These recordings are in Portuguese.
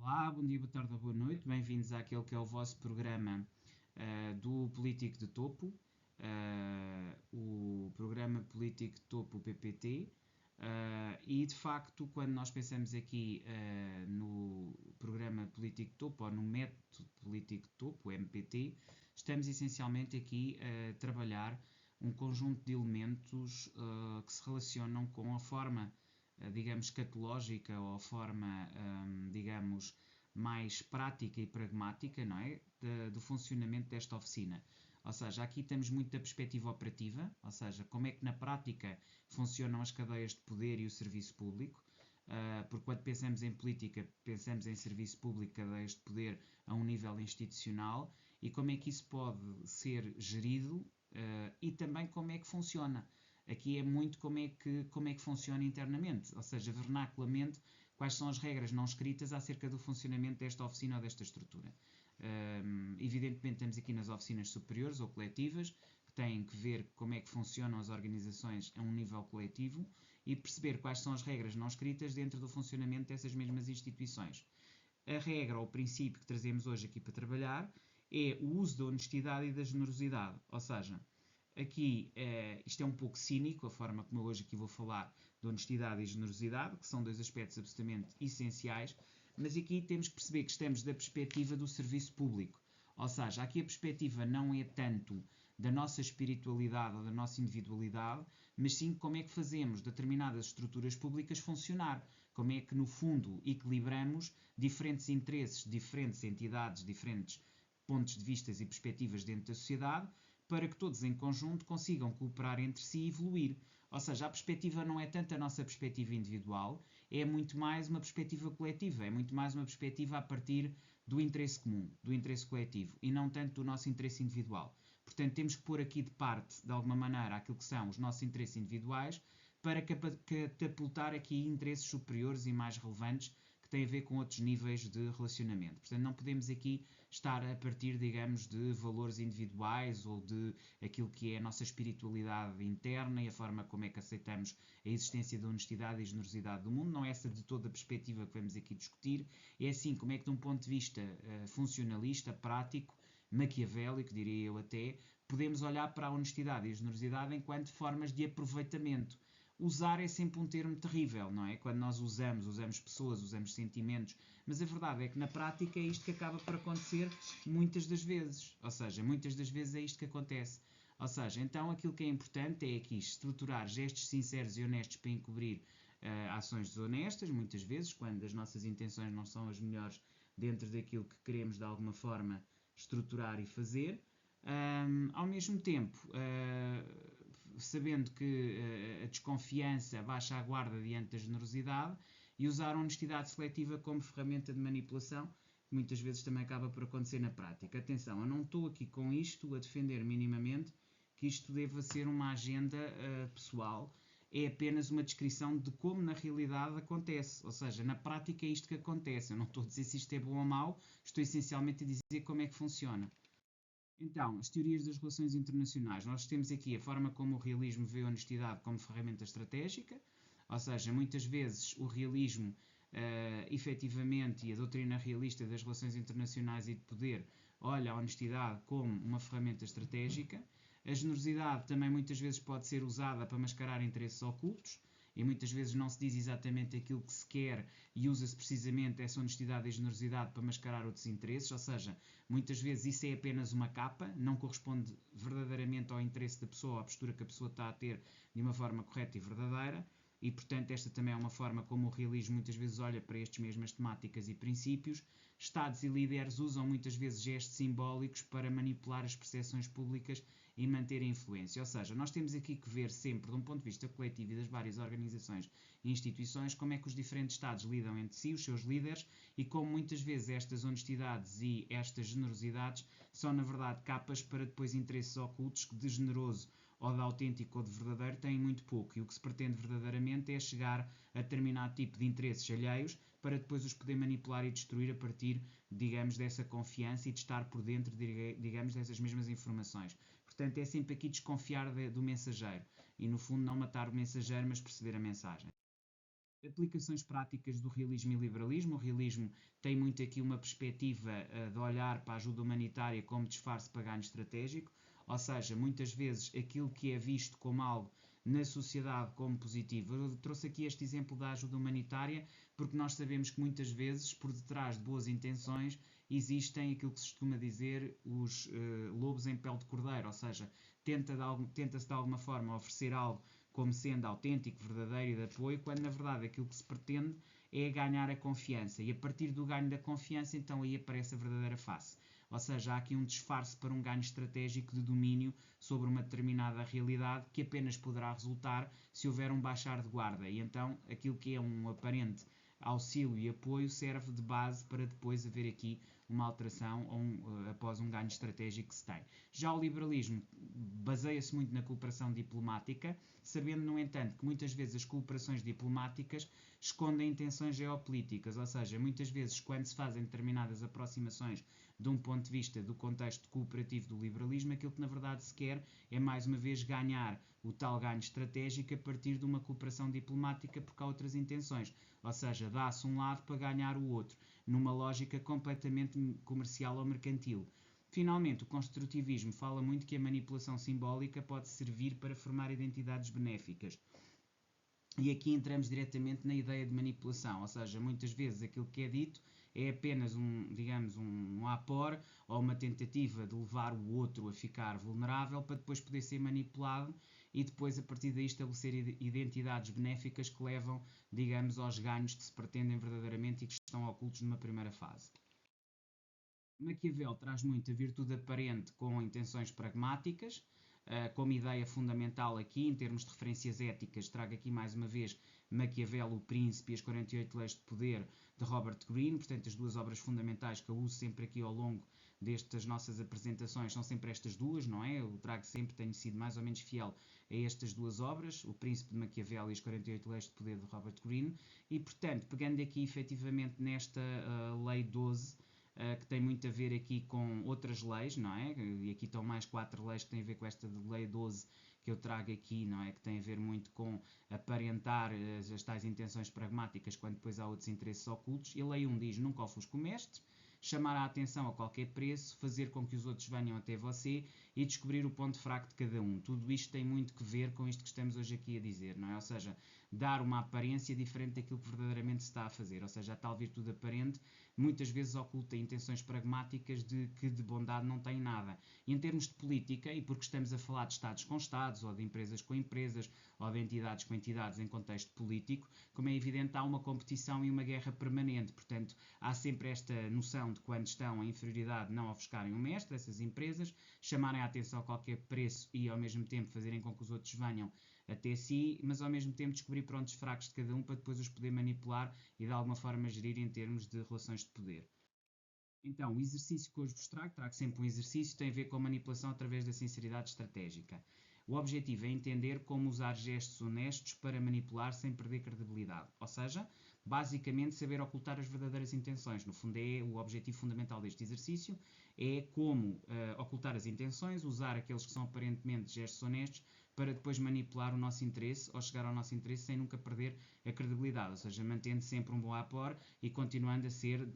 Olá, bom dia, boa tarde ou boa noite. Bem-vindos àquele que é o vosso programa do Político de Topo, o programa Político de Topo PPT. E de facto, quando nós pensamos aqui no programa Político de Topo ou no método Político de Topo, o MPT, estamos essencialmente aqui a trabalhar um conjunto de elementos que se relacionam com a forma digamos, catológica ou a forma, digamos, mais prática e pragmática, não é? Do funcionamento desta oficina. Ou seja, aqui temos muito da perspectiva operativa, ou seja, como é que na prática funcionam as cadeias de poder e o serviço público, porque quando pensamos em política, pensamos em serviço público, cadeias de poder a um nível institucional, e como é que isso pode ser gerido e também como é que funciona. Aqui é muito como é que funciona internamente, ou seja, vernaculamente, quais são as regras não escritas acerca do funcionamento desta oficina ou desta estrutura. Evidentemente, temos aqui nas oficinas superiores ou coletivas, que têm que ver como é que funcionam as organizações a um nível coletivo e perceber quais são as regras não escritas dentro do funcionamento dessas mesmas instituições. A regra ou o princípio que trazemos hoje aqui para trabalhar é o uso da honestidade e da generosidade, ou seja, aqui isto é um pouco cínico, a forma como eu hoje aqui vou falar de honestidade e generosidade, que são dois aspectos absolutamente essenciais, mas aqui temos que perceber que estamos da perspectiva do serviço público. Ou seja, aqui a perspectiva não é tanto da nossa espiritualidade ou da nossa individualidade, mas sim como é que fazemos determinadas estruturas públicas funcionar. Como é que, no fundo, equilibramos diferentes interesses, diferentes entidades, diferentes pontos de vista e perspectivas dentro da sociedade, para que todos em conjunto consigam cooperar entre si e evoluir. Ou seja, a perspectiva não é tanto a nossa perspectiva individual, é muito mais uma perspectiva coletiva, é muito mais uma perspectiva a partir do interesse comum, do interesse coletivo, e não tanto do nosso interesse individual. Portanto, temos que pôr aqui de parte, de alguma maneira, aquilo que são os nossos interesses individuais, para catapultar aqui interesses superiores e mais relevantes que têm a ver com outros níveis de relacionamento. Portanto, não podemos aqui estar a partir, digamos, de valores individuais ou de aquilo que é a nossa espiritualidade interna e a forma como é que aceitamos a existência da honestidade e generosidade do mundo. Não é essa de toda a perspectiva que vamos aqui discutir. É assim como é que, de um ponto de vista funcionalista, prático, maquiavélico, diria eu até, podemos olhar para a honestidade e a generosidade enquanto formas de aproveitamento. Usar é sempre um termo terrível, não é? Quando nós usamos pessoas, usamos sentimentos, mas a verdade é que na prática é isto que acaba por acontecer muitas das vezes. Ou seja, muitas das vezes é isto que acontece. Ou seja, então aquilo que é importante é aqui estruturar gestos sinceros e honestos para encobrir ações desonestas, muitas vezes, quando as nossas intenções não são as melhores dentro daquilo que queremos de alguma forma estruturar e fazer. Ao mesmo tempo, sabendo que a desconfiança baixa a guarda diante da generosidade e usar a honestidade seletiva como ferramenta de manipulação, que muitas vezes também acaba por acontecer na prática. Atenção, eu não estou aqui com isto a defender minimamente que isto deva ser uma agenda pessoal, é apenas uma descrição de como na realidade acontece, ou seja, na prática é isto que acontece. Eu não estou a dizer se isto é bom ou mau, estou essencialmente a dizer como é que funciona. Então, as teorias das relações internacionais. Nós temos aqui a forma como o realismo vê a honestidade como ferramenta estratégica, ou seja, muitas vezes o realismo, efetivamente, e a doutrina realista das relações internacionais e de poder olha a honestidade como uma ferramenta estratégica. A generosidade também muitas vezes pode ser usada para mascarar interesses ocultos, e muitas vezes não se diz exatamente aquilo que se quer e usa-se precisamente essa honestidade e generosidade para mascarar outros interesses, ou seja, muitas vezes isso é apenas uma capa, não corresponde verdadeiramente ao interesse da pessoa, à postura que a pessoa está a ter de uma forma correta e verdadeira, e portanto esta também é uma forma como o realismo muitas vezes olha para estas mesmas temáticas e princípios. Estados e líderes usam muitas vezes gestos simbólicos para manipular as percepções públicas e manter a influência. Ou seja, nós temos aqui que ver sempre, de um ponto de vista coletivo e das várias organizações e instituições, como é que os diferentes Estados lidam entre si, os seus líderes, e como muitas vezes estas honestidades e estas generosidades são, na verdade, capas para depois interesses ocultos que de generoso ou de autêntico ou de verdadeiro têm muito pouco. E o que se pretende verdadeiramente é chegar a determinado tipo de interesses alheios para depois os poder manipular e destruir a partir, digamos, dessa confiança e de estar por dentro, digamos, dessas mesmas informações. Portanto, é sempre aqui desconfiar do mensageiro e, no fundo, não matar o mensageiro, mas perceber a mensagem. Aplicações práticas do realismo e liberalismo. O realismo tem muito aqui uma perspectiva de olhar para a ajuda humanitária como disfarce para ganho estratégico, ou seja, muitas vezes aquilo que é visto como algo na sociedade como positivo. Eu trouxe aqui este exemplo da ajuda humanitária porque nós sabemos que muitas vezes por detrás de boas intenções existem aquilo que se costuma dizer os lobos em pele de cordeiro, ou seja, tenta-se de alguma forma oferecer algo como sendo autêntico, verdadeiro e de apoio, quando na verdade aquilo que se pretende é ganhar a confiança. E a partir do ganho da confiança, então aí aparece a verdadeira face. Ou seja, há aqui um disfarce para um ganho estratégico de domínio sobre uma determinada realidade que apenas poderá resultar se houver um baixar de guarda. E então aquilo que é um aparente auxílio e apoio serve de base para depois haver aqui uma alteração após um ganho estratégico que se tem. Já o liberalismo baseia-se muito na cooperação diplomática, sabendo, no entanto, que muitas vezes as cooperações diplomáticas escondem intenções geopolíticas, ou seja, muitas vezes quando se fazem determinadas aproximações de um ponto de vista do contexto cooperativo do liberalismo, aquilo que na verdade se quer é mais uma vez ganhar o tal ganho estratégico a partir de uma cooperação diplomática porque há outras intenções, ou seja, dá-se um lado para ganhar o outro, numa lógica completamente comercial ou mercantil. Finalmente, o construtivismo fala muito que a manipulação simbólica pode servir para formar identidades benéficas. E aqui entramos diretamente na ideia de manipulação, ou seja, muitas vezes aquilo que é dito é apenas digamos, um apor ou uma tentativa de levar o outro a ficar vulnerável para depois poder ser manipulado e depois a partir daí estabelecer identidades benéficas que levam, digamos, aos ganhos que se pretendem verdadeiramente e que estão ocultos numa primeira fase. Maquiavel traz muito a virtude aparente com intenções pragmáticas, como ideia fundamental aqui, em termos de referências éticas, trago aqui mais uma vez Maquiavel, o Príncipe e as 48 Leis de Poder, de Robert Greene. Portanto, as duas obras fundamentais que eu uso sempre aqui ao longo destas nossas apresentações são sempre estas duas, não é? Eu trago sempre, tenho sido mais ou menos fiel a estas duas obras, o Príncipe de Maquiavel e as 48 Leis de Poder, de Robert Greene. E, portanto, pegando aqui efetivamente nesta Lei 12, que tem muito a ver aqui com outras leis, não é? E aqui estão mais 4 leis que têm a ver com esta Lei 12 que eu trago aqui, não é? Que tem a ver muito com aparentar as tais intenções pragmáticas quando depois há outros interesses ocultos. E a Lei 1 diz: nunca ofusque o mestre, chamar a atenção a qualquer preço, fazer com que os outros venham até você e descobrir o ponto fraco de cada um. Tudo isto tem muito que ver com isto que estamos hoje aqui a dizer, não é? Ou seja, dar uma aparência diferente daquilo que verdadeiramente se está a fazer. Ou seja, a tal virtude aparente muitas vezes oculta intenções pragmáticas de que de bondade não tem nada. E em termos de política, e porque estamos a falar de Estados com Estados, ou de empresas com empresas, ou de entidades com entidades em contexto político, como é evidente, há uma competição e uma guerra permanente. Portanto, há sempre esta noção de quando estão em inferioridade não ofuscarem o mestre, essas empresas, chamarem a atenção a qualquer preço e ao mesmo tempo fazerem com que os outros venham até si, mas ao mesmo tempo descobrir pontos fracos de cada um para depois os poder manipular e de alguma forma gerir em termos de relações de poder. Então, o exercício que hoje vos trago sempre um exercício, tem a ver com a manipulação através da sinceridade estratégica. O objetivo é entender como usar gestos honestos para manipular sem perder credibilidade. Ou seja, basicamente saber ocultar as verdadeiras intenções. No fundo, é o objetivo fundamental deste exercício, é como ocultar as intenções, usar aqueles que são aparentemente gestos honestos para depois manipular o nosso interesse ou chegar ao nosso interesse sem nunca perder a credibilidade. Ou seja, mantendo sempre um bom apport e continuando a ser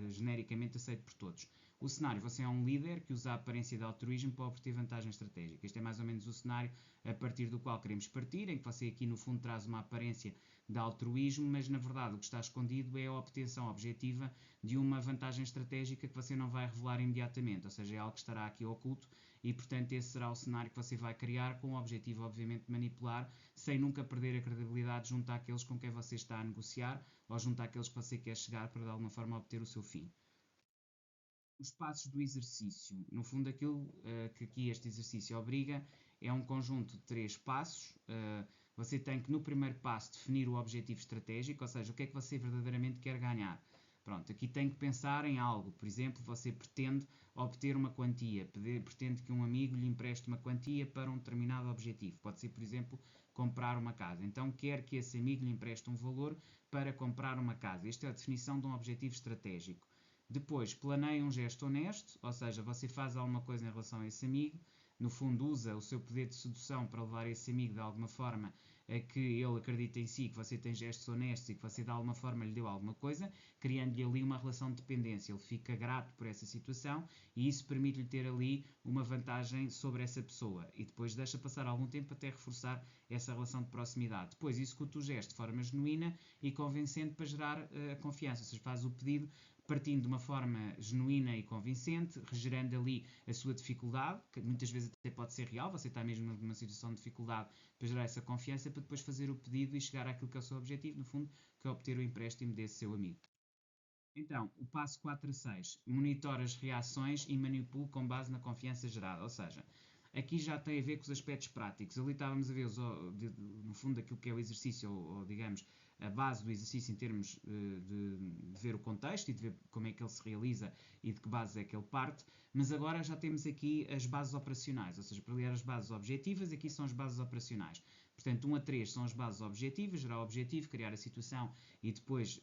genericamente aceito por todos. O cenário: você é um líder que usa a aparência de altruísmo para obter vantagem estratégica. Este é mais ou menos o cenário a partir do qual queremos partir, em que você aqui no fundo traz uma aparência de altruísmo, mas na verdade o que está escondido é a obtenção objetiva de uma vantagem estratégica que você não vai revelar imediatamente, ou seja, é algo que estará aqui oculto e portanto esse será o cenário que você vai criar com o objetivo obviamente de manipular, sem nunca perder a credibilidade junto àqueles com quem você está a negociar ou junto àqueles que você quer chegar para de alguma forma obter o seu fim. Os passos do exercício. No fundo, aquilo que aqui este exercício obriga é um conjunto de 3 passos. Você tem que, no primeiro passo, definir o objetivo estratégico, ou seja, o que é que você verdadeiramente quer ganhar. Pronto, aqui tem que pensar em algo. Por exemplo, você pretende obter uma quantia, pretende que um amigo lhe empreste uma quantia para um determinado objetivo. Pode ser, por exemplo, comprar uma casa. Então, quer que esse amigo lhe empreste um valor para comprar uma casa. Esta é a definição de um objetivo estratégico. Depois, planeia um gesto honesto, ou seja, você faz alguma coisa em relação a esse amigo, no fundo usa o seu poder de sedução para levar esse amigo de alguma forma que ele acredita em si, que você tem gestos honestos e que você de alguma forma lhe deu alguma coisa, criando-lhe ali uma relação de dependência. Ele fica grato por essa situação e isso permite-lhe ter ali uma vantagem sobre essa pessoa e depois deixa passar algum tempo até reforçar essa relação de proximidade. Depois executa o gesto de forma genuína e convincente para gerar a confiança, ou seja, faz o pedido partindo de uma forma genuína e convincente, regerando ali a sua dificuldade, que muitas vezes até pode ser real, você está mesmo numa situação de dificuldade, para gerar essa confiança, para depois fazer o pedido e chegar àquilo que é o seu objetivo, no fundo, que é obter o empréstimo desse seu amigo. Então, o passo 4 a 6, monitora as reações e manipula com base na confiança gerada, ou seja, aqui já tem a ver com os aspectos práticos. Ali estávamos a ver, no fundo, aquilo que é o exercício, ou digamos, a base do exercício em termos de ver o contexto e de ver como é que ele se realiza e de que bases é que ele parte, mas agora já temos aqui as bases operacionais, ou seja, para ler as bases objetivas, aqui são as bases operacionais. Portanto, 1 a 3 são as bases objetivas, gerar o objetivo, criar a situação e depois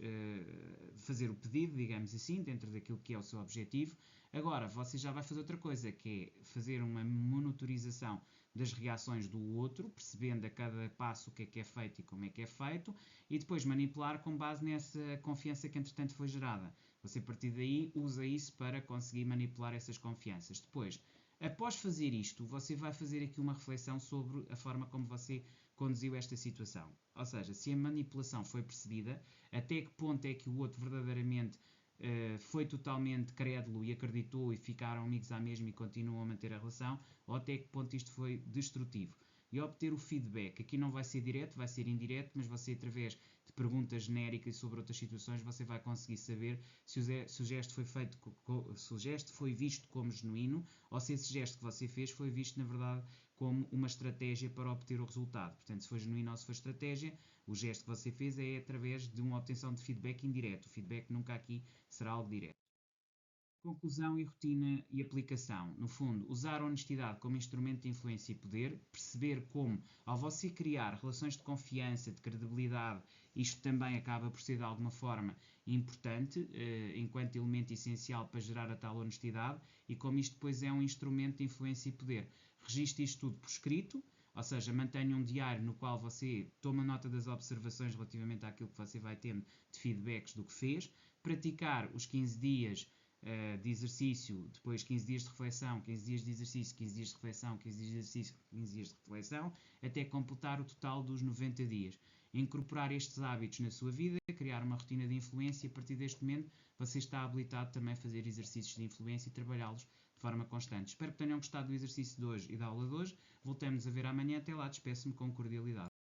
fazer o pedido, digamos assim, dentro daquilo que é o seu objetivo. Agora, você já vai fazer outra coisa, que é fazer uma monitorização das reações do outro, percebendo a cada passo o que é feito e como é que é feito, e depois manipular com base nessa confiança que entretanto foi gerada. Você, a partir daí, usa isso para conseguir manipular essas confianças. Depois, após fazer isto, você vai fazer aqui uma reflexão sobre a forma como você conduziu esta situação. Ou seja, se a manipulação foi percebida, até que ponto é que o outro verdadeiramente foi totalmente crédulo e acreditou e ficaram amigos à mesma e continuam a manter a relação, ou até que ponto isto foi destrutivo. E obter o feedback, aqui não vai ser direto, vai ser indireto, mas você, através de perguntas genéricas sobre outras situações, você vai conseguir saber se o gesto foi feito, se o gesto foi visto como genuíno, ou se esse gesto que você fez foi visto, na verdade, como uma estratégia para obter o resultado. Portanto, se foi genuíno ou se foi estratégia, o gesto que você fez é através de uma obtenção de feedback indireto. O feedback nunca aqui será algo direto. Conclusão e rotina e aplicação. No fundo, usar a honestidade como instrumento de influência e poder, perceber como, ao você criar relações de confiança, de credibilidade, isto também acaba por ser de alguma forma importante, enquanto elemento essencial para gerar a tal honestidade, e como isto depois é um instrumento de influência e poder. Registre isto tudo por escrito, ou seja, mantenha um diário no qual você toma nota das observações relativamente àquilo que você vai tendo de feedbacks do que fez, praticar os 15 dias de exercício, depois 15 dias de reflexão, 15 dias de exercício, 15 dias de reflexão, 15 dias de exercício, 15 dias de reflexão, até completar o total dos 90 dias. Incorporar estes hábitos na sua vida, criar uma rotina de influência e a partir deste momento você está habilitado também a fazer exercícios de influência e trabalhá-los de forma constante. Espero que tenham gostado do exercício de hoje e da aula de hoje. Voltamos a ver amanhã. Até lá, despeço-me com cordialidade.